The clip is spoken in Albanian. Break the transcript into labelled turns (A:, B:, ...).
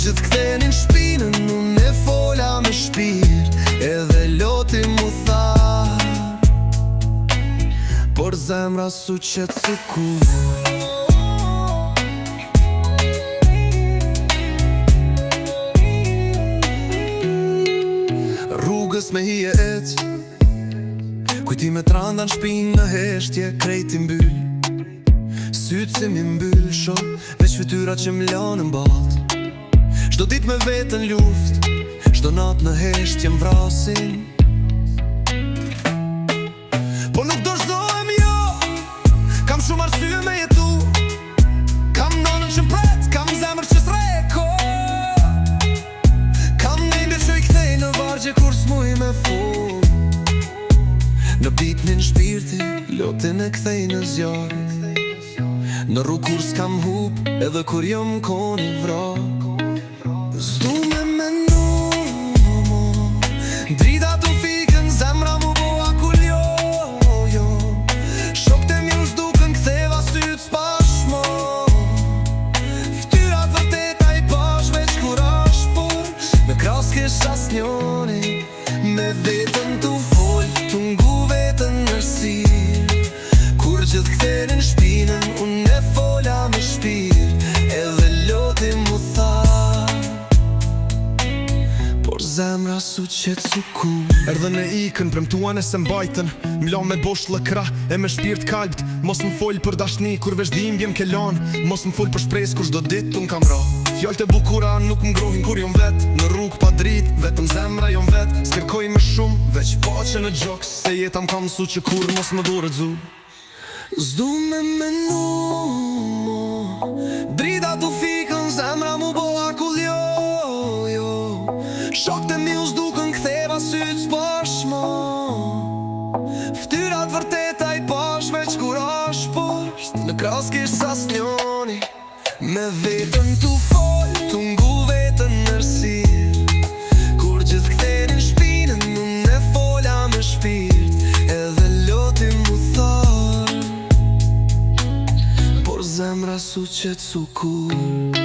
A: gjithë kthenin shpinën, unë e fola me shpirt, edhe loti mu tha, por zemra su qetë su kur. Rrugës me hi e ec, kujtime t'randa n'shpinë në heshtje krejt i mbyll. Sytë si mi mbyll shok, veç fytyra që m'lanë m'bat. Shdo dit me vetën luft, shdo nat në heshtje m'vrasin. Po nuk dorëzohem jo, kam shumë arsye me jetu. Kam nonën që m'pret, kam zemër që s'reko. Kam nejbe që i kthej në vargje kur s'muj me fun. Në bitnin shpirti, lotin e kthej në zjarë. Në rrugë kur s'kam hup, edhe kur jom koni vrak. S'du me menu mo, drita t'u fikën, zemra mu boa kul jo. Shok të mjën s'dukën, ktheva syt s'pashmo. Ftyrat vërteta i pash veç kur ashtë por. Me kras kesh as njoni, me vetën t'u fol, t'u ngu vetën nërsir. Kur gjithë kthenin shpinën, unë e fola me shpirt, edhe loti mu tha, por zemra su qetë su kur.
B: Erdhën e ikën, premtuan e se mbajtën, m'la me bosh lëkra e me shpirt kalbt. Mos m'fol për dashni, kur veç dhimbje m'kelon. Mos m'fol për shpres, kur shdo dit t'un kam ra. Fjallët e bukura nuk m'grohin kur jom vet. Në rrug pa drit, vetëm zemra jom vet. S'kërkoj me shumë, veç pache në gjoks. Se jeta m'kam su që kur mos më dure dzu.
A: S'du me menu mo, drita t'u fikën, zemra mu boa kul jo. Shok të mi u s'dukën, ktheva syt s'pashmo. Ftyrat vërteta i pash veç kur ashtë posht. Në kras kish as njoni, me vetën t'u fol, t'u ngu vetën nërsir. Kur gjithë kthenin shpinën, unë e fola me shpirt, edhe loti mu tha, por zemra su qetë su kur.